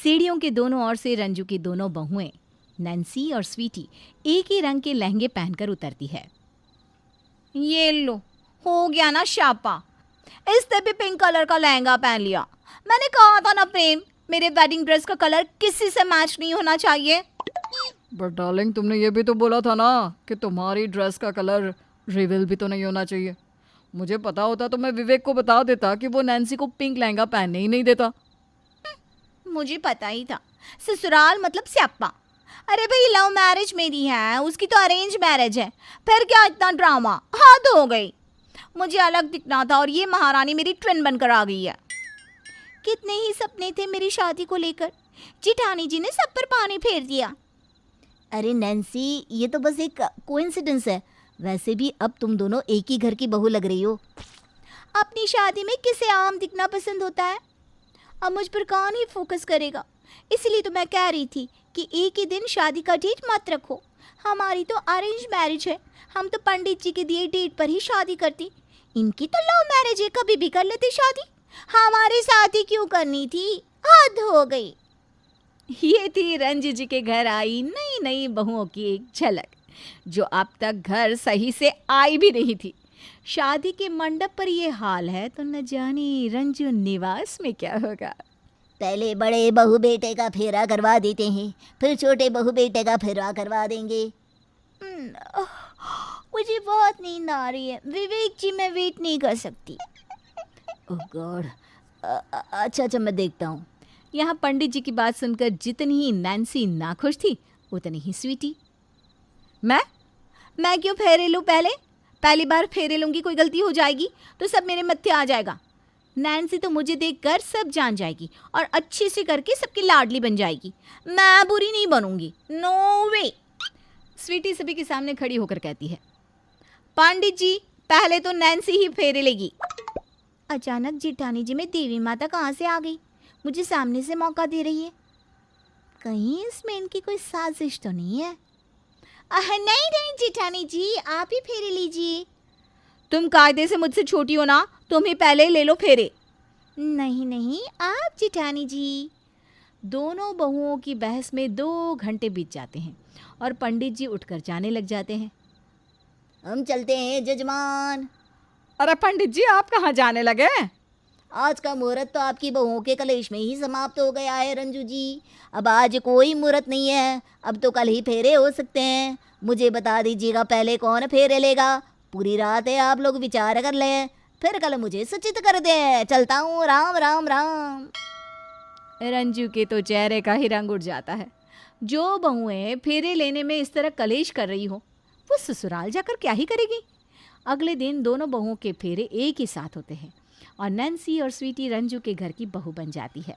सीढ़ियों के दोनों ओर से रंजू की दोनों बहुएं नैन्सी और स्वीटी एक ही रंग के लहंगे पहनकर उतरती है। ये लो, हो गया ना शापा, इसने भी पिंक कलर का लहंगा पहन लिया। मैंने कहा था ना प्रेम, मेरे वेडिंग ड्रेस का कलर किसी से मैच नहीं होना चाहिए। बट डार्लिंग, तुमने ये भी तो बोला था ना कि तुम्हारी ड्रेस का कलर रिवील भी तो नहीं होना चाहिए। मुझे पता होता तो मैं विवेक को बता देता कि वो नैन्सी को पिंक लहंगा पहनने ही नहीं देता। मुझे पता ही था, ससुराल मतलब स्यापा। अरे भाई, लव मैरिज मेरी है, उसकी तो अरेंज मैरिज है, फिर क्या इतना ड्रामा, हद हो गई। मुझे अलग दिखना था और ये महारानी मेरी ट्विन बनकर आ गई है। कितने ही सपने थे मेरी शादी को लेकर, जिठानी जी ने सब पर पानी फेर दिया। अरे नैन्सी, ये तो बस एक कोइंसिडेंस है। वैसे भी अब तुम दोनों एक ही घर की बहू लग रही हो। अपनी शादी में किसे आम दिखना पसंद होता है? अब मुझ पर कौन ही फोकस करेगा? इसलिए तो मैं कह रही थी कि एक ही दिन शादी का डेट मत रखो। हमारी तो अरेंज मैरिज है, हम तो पंडित जी के दिए डेट पर ही शादी करती। इनकी तो लव मैरिज है, कभी भी कर लेते शादी। हमारे साथ ही क्यों करनी थी? हद हो गई। ये थी रंजू जी के घर आई नई नई बहुओं की एक झलक, जो अब तक घर सही से आई भी नहीं थी। शादी के मंडप पर ये हाल है तो न जाने रंजू निवास में क्या होगा। पहले बड़े बहू बेटे का फेरा करवा देते हैं, फिर छोटे बहू बेटे का फेरा करवा देंगे। मुझे बहुत नींद आ रही है विवेक जी, मैं वेट नहीं कर सकती। ओह गॉड, अच्छा मैं देखता हूँ। यहाँ पंडित जी की बात सुनकर जितनी ही नैन्सी नाखुश थी, उतनी ही स्वीटी। मैं क्यों फेरे लूँ? पहली बार फेरे लूँगी, कोई गलती हो जाएगी तो सब मेरे मत्थे आ जाएगा। नैन्सी तो मुझे देखकर सब जान जाएगी और अच्छी से करके सबकी लाडली बन जाएगी। मैं बुरी नहीं बनूंगी, नो वे। स्वीटी सभी के सामने खड़ी होकर कहती है, पंडित जी पहले तो नैन्सी ही फेरे लेगी। अचानक जिठानी जी में देवी माता कहाँ से आ गई? मुझे सामने से मौका दे रही है। कहीं इसमें इनकी कोई साजिश तो नहीं है? नहीं जिठानी जी, आप ही फेरे लीजिए। तुम कायदे से मुझसे छोटी हो ना, तुम ही पहले ले लो फेरे। नहीं, आप जिठानी जी। दोनों बहुओं की बहस में 2 घंटे बीत जाते हैं और पंडित जी उठकर जाने लग जाते हैं। हम चलते हैं जजमान। अरे पंडित जी, आप कहाँ जाने लगे? आज का मुहूर्त तो आपकी बहुओं के कलेश में ही समाप्त हो गया है रंजू जी। अब आज कोई मुहूर्त नहीं है, अब तो कल ही फेरे हो सकते हैं। मुझे बता दीजिएगा पहले कौन फेरे लेगा। पूरी रात है, आप लोग विचार कर लें, फिर कल मुझे सूचित कर दें। चलता हूँ, राम राम राम। रंजू के तो चेहरे का ही रंग उड़ जाता है। जो बहुएं फेरे लेने में इस तरह कलेश कर रही हो, वो ससुराल जाकर क्या ही करेगी। अगले दिन दोनों बहुओं के फेरे एक ही साथ होते हैं और नैन्सी और स्वीटी रंजू के घर की बहू बन जाती है।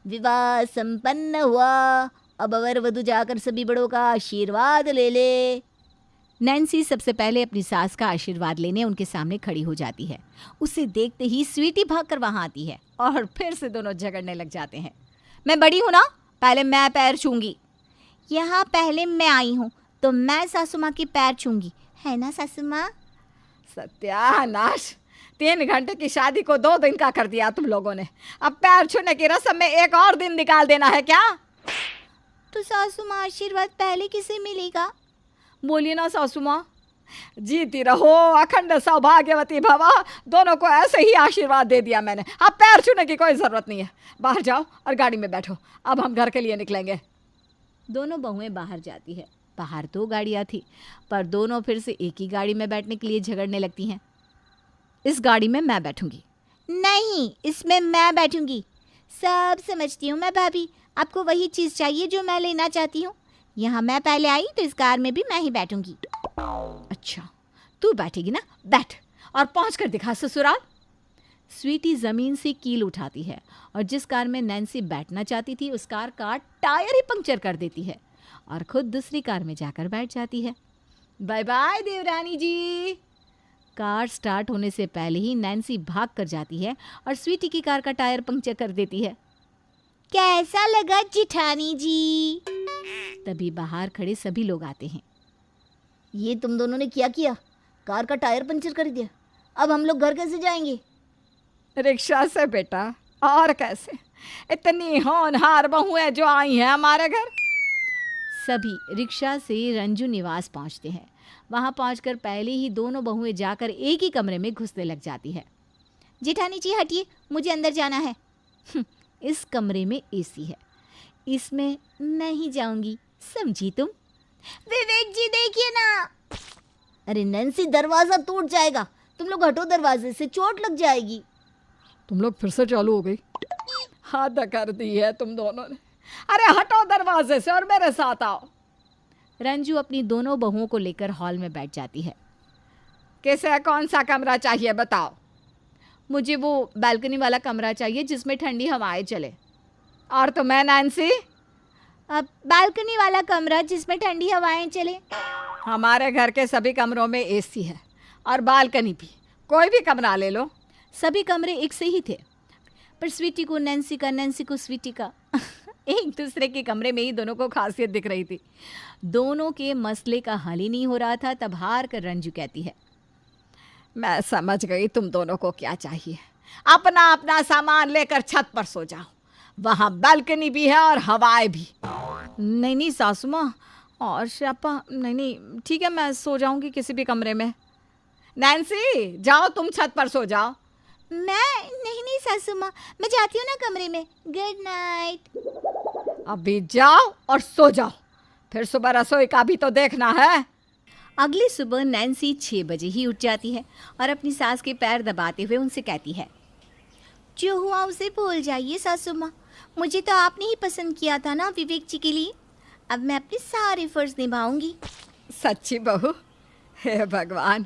विवाह संपन्न हुआ। अब वर वधू जाकर सभी बड़ों का आशीर्वाद ले ले। नैन्सी सबसे पहले अपनी सास का आशीर्वाद लेने उनके सामने खड़ी हो जाती है। उसे देखते ही स्वीटी भागकर वहां आती है और फिर से दोनों झगड़ने लग जाते हैं। मैं बड़ी हूं ना, पहले मैं पैर छूंगी। यहाँ पहले मैं आई हूँ तो मैं सासू माँ की पैर छूंगी, है ना सासू माँ? सत्यानाश, 3 घंटे की शादी को 2 दिन का कर दिया तुम लोगों ने। अब पैर छूने की रस्म में एक और दिन निकाल देना है क्या? तो सासू माँ आशीर्वाद पहले किसे मिलेगा? बोलिए ना सासू माँ। जीती रहो, अखंड सौभाग्यवती भवा। दोनों को ऐसे ही आशीर्वाद दे दिया मैंने, अब पैर छूने की कोई ज़रूरत नहीं है। बाहर जाओ और गाड़ी में बैठो, अब हम घर के लिए निकलेंगे। दोनों बहुएं बाहर जाती है। बाहर 2 गाड़ियाँ थी, पर दोनों फिर से एक ही गाड़ी में बैठने के लिए झगड़ने लगती हैं। इस गाड़ी में मैं बैठूंगी। नहीं, इसमें मैं बैठूंगी। सब समझती हूँ मैं भाभी, आपको वही चीज़ चाहिए जो मैं लेना चाहती हूँ। यहाँ मैं पहले आई तो इस कार में भी मैं ही बैठूंगी। अच्छा, तू बैठेगी ना, बैठ और पहुँच कर दिखा ससुराल। स्वीटी ज़मीन से कील उठाती है और जिस कार में नैन्सी बैठना चाहती थी उस कार का टायर ही पंक्चर कर देती है और खुद दूसरी कार में जाकर बैठ जाती है। बाय बाय देवरानी जी। कार स्टार्ट होने से पहले ही नैन्सी भाग कर जाती है और स्वीटी की कार का टायर पंक्चर कर देती है। कैसा लगा जिठानी जी? तभी बाहर खड़े सभी लोग आते हैं। ये तुम दोनों ने क्या किया? कार का टायर पंचर कर दिया। अब हम लोग घर कैसे जाएंगे? रिक्शा से बेटा, और कैसे? इतनी होनहार बहुएं जो आई हैं हमारे घर। सभी रिक्शा से रंजू निवास पहुंचते हैं। वहां पहुंचकर पहले ही दोनों बहुएं जाकर एक ही कमरे में घुसने लग जाती है। जेठानी जी हटिए, मुझे अंदर जाना है। इस कमरे में एसी है, इसमें नहीं जाऊंगी, समझी तुम? विवेक जी देखिए ना। अरे नैन्सी, दरवाजा टूट जाएगा, तुम लोग हटो दरवाजे से, चोट लग जाएगी। तुम लोग फिर से चालू हो गई, हद कर दी है तुम दोनों ने। अरे हटो दरवाजे से और मेरे साथ आओ। रंजू अपनी दोनों बहुओं को लेकर हॉल में बैठ जाती है। किसे कौन सा कमरा चाहिए बताओ? मुझे वो बालकनी वाला कमरा चाहिए जिसमें ठंडी हवाएं चले। और तुम्हें नैन्सी? अब बालकनी वाला कमरा जिसमें ठंडी हवाएं चले। हमारे घर के सभी कमरों में एसी है और बालकनी भी, कोई भी कमरा ले लो। सभी कमरे एक से ही थे, पर स्वीटी को नैन्सी का, नैन्सी को स्वीटी का। एक दूसरे के कमरे में ही दोनों को खासियत दिख रही थी। दोनों के मसले का हल ही नहीं हो रहा था। तब हार कर रंजू कहती है, मैं समझ गई तुम दोनों को क्या चाहिए। अपना अपना सामान लेकर छत पर सो जाओ, वहाँ बालकनी भी है और हवाएं भी। नहीं नहीं सासू माँ और श्यापा, नहीं ठीक है, मैं सो जाऊंगी किसी भी कमरे में। नैन्सी जाओ, तुम छत पर सो जाओ। नहीं सासू माँ, मैं जाती हूँ ना कमरे में। Good night. अभी जाओ और सो जाओ, फिर सुबह रसोई का भी तो देखना है। अगली सुबह नैन्सी 6 बजे ही उठ जाती है और अपनी सास के पैर दबाते हुए उनसे कहती है, जो हुआ उसे भूल जाइए सासू माँ। मुझे तो आपने ही पसंद किया था ना विवेक जी के लिए। अब मैं अपने सारे फर्ज निभाऊंगी। सच्ची बहू, हे भगवान,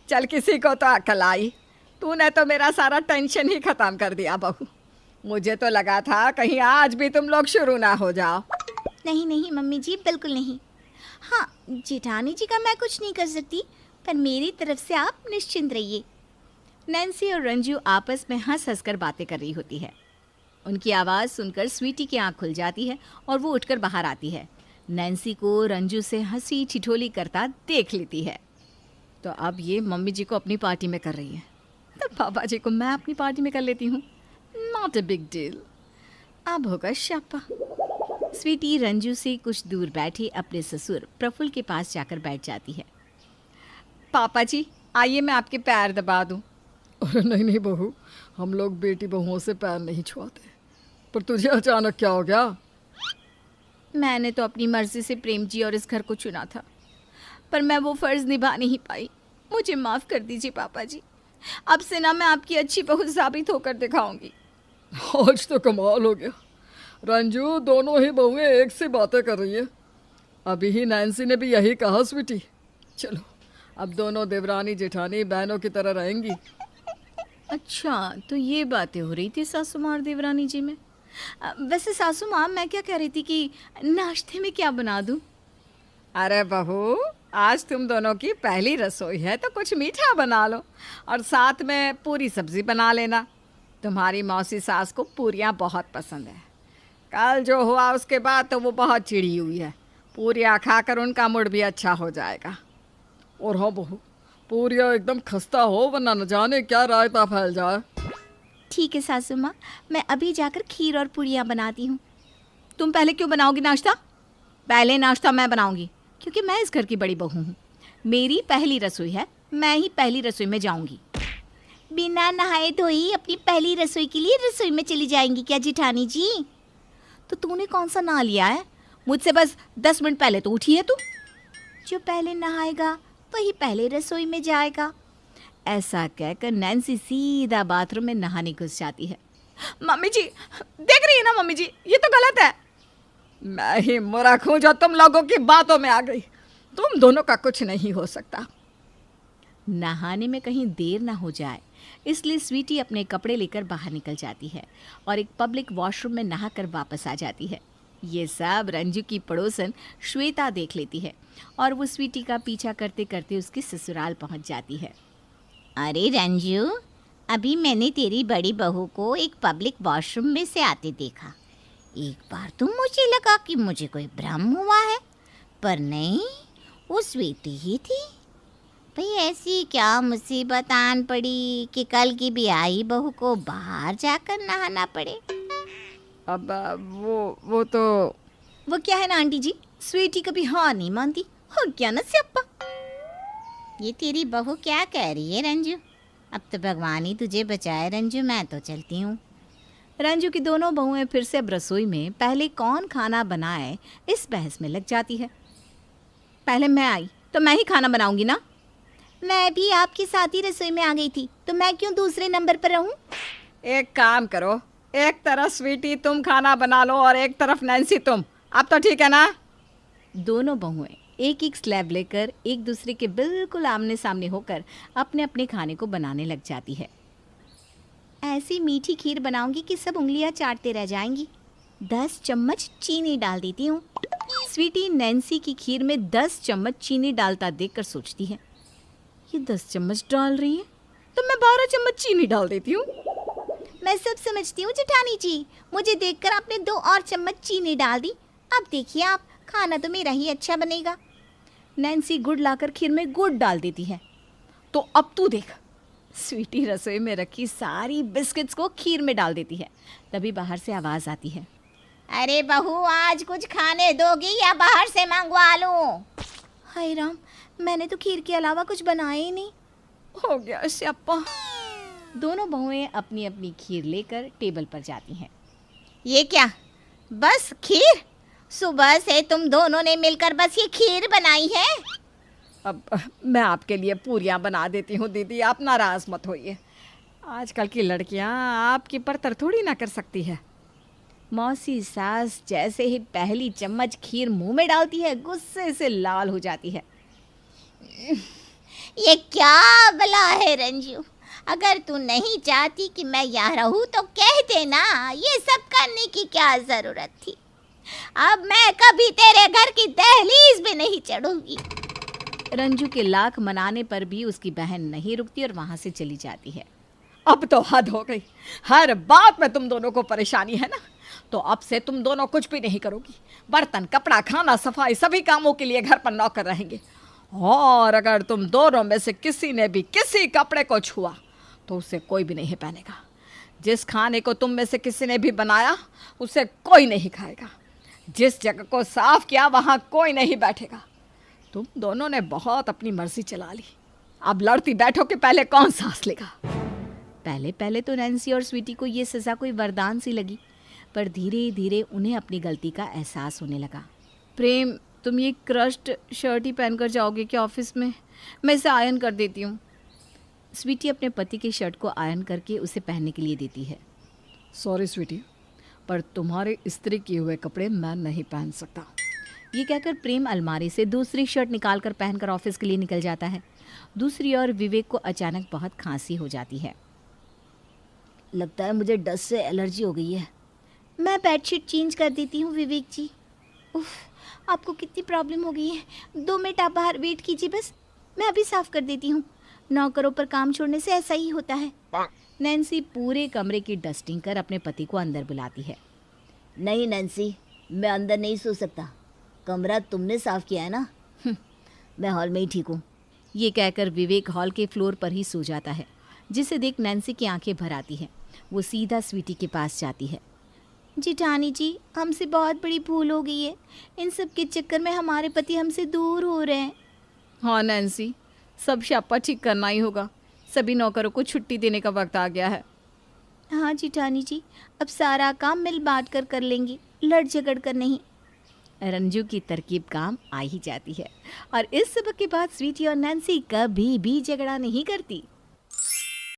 चल किसी को तो अकल आई। तूने तो मेरा सारा टेंशन ही खत्म कर दिया बहू। मुझे तो लगा था कहीं आज भी तुम लोग शुरू ना हो जाओ। नहीं मम्मी जी, बिल्कुल नहीं। हाँ, जेठानी जी का मैं कुछ नहीं कर सकती, पर मेरी तरफ से आप निश्चिंत रहिए। नैन्सी और रंजू आपस में हंस हंस कर बातें कर रही होती है। उनकी आवाज़ सुनकर स्वीटी की आंख खुल जाती है और वो उठकर बाहर आती है। नैन्सी को रंजू से हंसी ठिठोली करता देख लेती है। तो अब ये मम्मी जी को अपनी पार्टी में कर रही है, तो पापा जी को मैं अपनी पार्टी में कर लेती हूँ। Not a big deal. अब होगा शापा। स्वीटी रंजू से कुछ दूर बैठी अपने ससुर प्रफुल्ल के पास जाकर बैठ जाती है। पापा जी आइए, मैं आपके पैर दबा दूँ। अरे नहीं बहू, हम लोग बेटी बहुओं से पैर नहीं छुआते। पर तुझे अचानक क्या हो गया? मैंने तो अपनी मर्जी से प्रेम जी और इस घर को चुना था, पर मैं वो फ़र्ज़ निभा नहीं पाई। मुझे माफ़ कर दीजिए पापा जी। अब से ना मैं आपकी अच्छी बहू साबित होकर दिखाऊंगी। आज तो कमाल हो गया रंजू, दोनों ही बहुएं एक सी बातें कर रही है। अभी ही नैन्सी ने भी यही कहा स्वीटी। चलो अब दोनों देवरानी जेठानी बहनों की तरह रहेंगी। अच्छा, तो ये बातें हो रही थी सासू माँ और देवरानी जी में। वैसे सासू माँ, मैं क्या कह रही थी कि नाश्ते में क्या बना दूँ? अरे बहू, आज तुम दोनों की पहली रसोई है तो कुछ मीठा बना लो और साथ में पूरी सब्जी बना लेना। तुम्हारी मौसी सास को पूरियाँ बहुत पसंद है। कल जो हुआ उसके बाद तो वो बहुत चिड़ी हुई है। पूरियाँ खाकर उनका मूड भी अच्छा हो जाएगा। और हाँ बहू, पूरियाँ एकदम खस्ता हो, वरना न जाने क्या रायता फैल जाए। ठीक है सासू माँ, मैं अभी जाकर खीर और पूड़ियाँ बनाती हूँ। तुम पहले क्यों बनाओगी नाश्ता? पहले नाश्ता मैं बनाऊंगी, क्योंकि मैं इस घर की बड़ी बहू हूँ। मेरी पहली रसोई है, मैं ही पहली रसोई में जाऊंगी। बिना नहाए धोई अपनी पहली रसोई के लिए रसोई में चली जाएंगी क्या जेठानी जी? तो तूने कौन सा नहा लिया है? मुझसे बस 10 मिनट पहले तो उठी है तू। जो पहले नहाएगा वही पहले रसोई में जाएगा। ऐसा कहकर नैन्सी सीधा बाथरूम में नहाने घुस जाती है। मम्मी जी देख रही है ना मम्मी जी, ये तो गलत है। मैं ही मूर्ख हूँ जो तुम लोगों की बातों में आ गई। तुम दोनों का कुछ नहीं हो सकता। नहाने में कहीं देर ना हो जाए, इसलिए स्वीटी अपने कपड़े लेकर बाहर निकल जाती है और एक पब्लिक वॉशरूम में नहाकर वापस आ जाती है। ये सब रंजू की पड़ोसन श्वेता देख लेती है और वो स्वीटी का पीछा करते करते उसके ससुराल पहुंच जाती है। अरे रंजू, अभी मैंने तेरी बड़ी बहू को एक पब्लिक वॉशरूम में से आते देखा। एक बार तो मुझे लगा कि मुझे कोई भ्रम हुआ है, पर नहीं, वो स्वीटी ही थी। भाई ऐसी क्या मुसीबत आन पड़ी कि कल की ब्याही बहू को बाहर जाकर नहाना पड़े। अब वो तो वो क्या है ना आंटी जी, स्वीटी कभी हाँ नहीं मानती। हो क्या ना स्याप्पा। ये तेरी बहू क्या कह रही है रंजू? अब तो भगवान ही तुझे बचाए रंजू, मैं तो चलती हूँ। रंजू की दोनों बहुएं फिर से अब रसोई में पहले कौन खाना बनाए इस बहस में लग जाती है। पहले मैं आई तो मैं ही खाना बनाऊंगी ना। मैं भी आपके साथ ही रसोई में आ गई थी, तो मैं क्यों दूसरे नंबर पर रहूं? एक काम करो, एक तरफ स्वीटी तुम खाना बना लो और एक तरफ नैन्सी तुम। अब तो ठीक है ना? दोनों बहुएं एक एक स्लैब लेकर एक दूसरे के बिल्कुल आमने सामने होकर अपने अपने खाने को बनाने लग जाती है। ऐसी मीठी खीर बनाऊंगी कि सब उंगलियां चाटते रह जाएंगी। 10 चम्मच चीनी डाल देती हूँ। स्वीटी नैन्सी की खीर में 10 चम्मच चीनी डालता देखकर सोचती है, ये 10 चम्मच डाल रही है तो मैं 12 चम्मच चीनी डाल देती हूँ। मैं सब समझती हूँ जेठानी जी, मुझे देखकर आपने 2 और चम्मच चीनी डाल दी। अब देखिए आप, खाना तो मेरा ही अच्छा बनेगा। नैन्सी गुड़ लाकर खीर में गुड़ डाल देती है। तो अब तू देख, स्वीटी रसोई में रखी सारी बिस्किट्स को खीर में डाल देती है। तभी बाहर से आवाज़ आती है, अरे बहू, आज कुछ खाने दोगी या बाहर से मंगवा लूं? हाय राम, मैंने तो खीर के अलावा कुछ बनाया ही नहीं। हो गया स्याप्पा। दोनों बहुएं अपनी अपनी खीर लेकर टेबल पर जाती हैं। ये क्या, बस खीर? सुबह से तुम दोनों ने मिलकर बस ये खीर बनाई है? अब मैं आपके लिए पूरियां बना देती हूँ दीदी, आप नाराज मत होइए। आजकल की लड़कियाँ आपकी परतर थोड़ी ना कर सकती है। मौसी सास जैसे ही पहली चम्मच खीर मुंह में डालती है, गुस्से से लाल हो जाती है। ये क्या भला है रंजू? अगर तू नहीं चाहती कि मैं यहाँ रहूँ तो कह देना, ये सब करने की क्या ज़रूरत थी? अब मैं कभी तेरे घर की दहलीज भी नहीं चढ़ूंगी। रंजू के लाख मनाने पर भी उसकी बहन नहीं रुकती और वहाँ से चली जाती है। अब तो हद हो गई, हर बात में तुम दोनों को परेशानी है ना। तो अब से तुम दोनों कुछ भी नहीं करोगी। बर्तन, कपड़ा, खाना, सफाई सभी कामों के लिए घर पर नौकर रहेंगे। और अगर तुम दोनों में से किसी ने भी किसी कपड़े को छुआ तो उसे कोई भी नहीं पहनेगा। जिस खाने को तुम में से किसी ने भी बनाया उसे कोई नहीं खाएगा। जिस जगह को साफ किया वहाँ कोई नहीं बैठेगा। तुम दोनों ने बहुत अपनी मर्जी चला ली। अब लड़ती बैठो कि पहले कौन सांस लेगा। पहले पहले तो नैन्सी और स्वीटी को ये सज़ा कोई वरदान सी लगी, पर धीरे धीरे उन्हें अपनी गलती का एहसास होने लगा। प्रेम, तुम ये क्रश्ड शर्ट ही पहनकर जाओगे क्या ऑफिस में? मैं इसे आयरन कर देती हूँ। स्वीटी अपने पति के शर्ट को आयरन करके उसे पहनने के लिए देती है। सॉरी स्वीटी, पर तुम्हारे इस्त्री किए हुए कपड़े मैं नहीं पहन सकता। ये कहकर प्रेम अलमारी से दूसरी शर्ट निकालकर पहनकर ऑफिस के लिए निकल जाता है। दूसरी ओर विवेक को अचानक बहुत खांसी हो जाती है। लगता है मुझे डस्ट से एलर्जी हो गई है। मैं बेडशीट चेंज कर देती हूँ विवेक जी। उफ, आपको कितनी प्रॉब्लम हो गई है। 2 मिनट आप बाहर वेट कीजिए, बस मैं अभी साफ कर देती हूँ। नौकरों पर काम छोड़ने से ऐसा ही होता है। नैन्सी पूरे कमरे की डस्टिंग कर अपने पति को अंदर बुलाती है। नहीं नैन्सी, मैं अंदर नहीं सो सकता। कमरा तुमने साफ किया है ना। मैं हॉल में ही ठीक हूँ। ये कहकर विवेक हॉल के फ्लोर पर ही सो जाता है, जिसे देख नैन्सी की आंखें भर आती हैं। वो सीधा स्वीटी के पास जाती है। जेठानी जी, हमसे बहुत बड़ी भूल हो गई है। इन सब के चक्कर में हमारे पति हमसे दूर हो रहे हैं। हाँ नैन्सी, सब शापा ठीक करना ही होगा। सभी नौकरों को छुट्टी देने का वक्त आ गया है। हाँ जेठानी जी, अब सारा काम मिल बांट कर लेंगी, लड़ झगड़ कर नहीं। रंजू की तरकीब काम आ ही जाती है और इस सबक के बाद स्वीटी और नैन्सी कभी भी झगड़ा नहीं करती।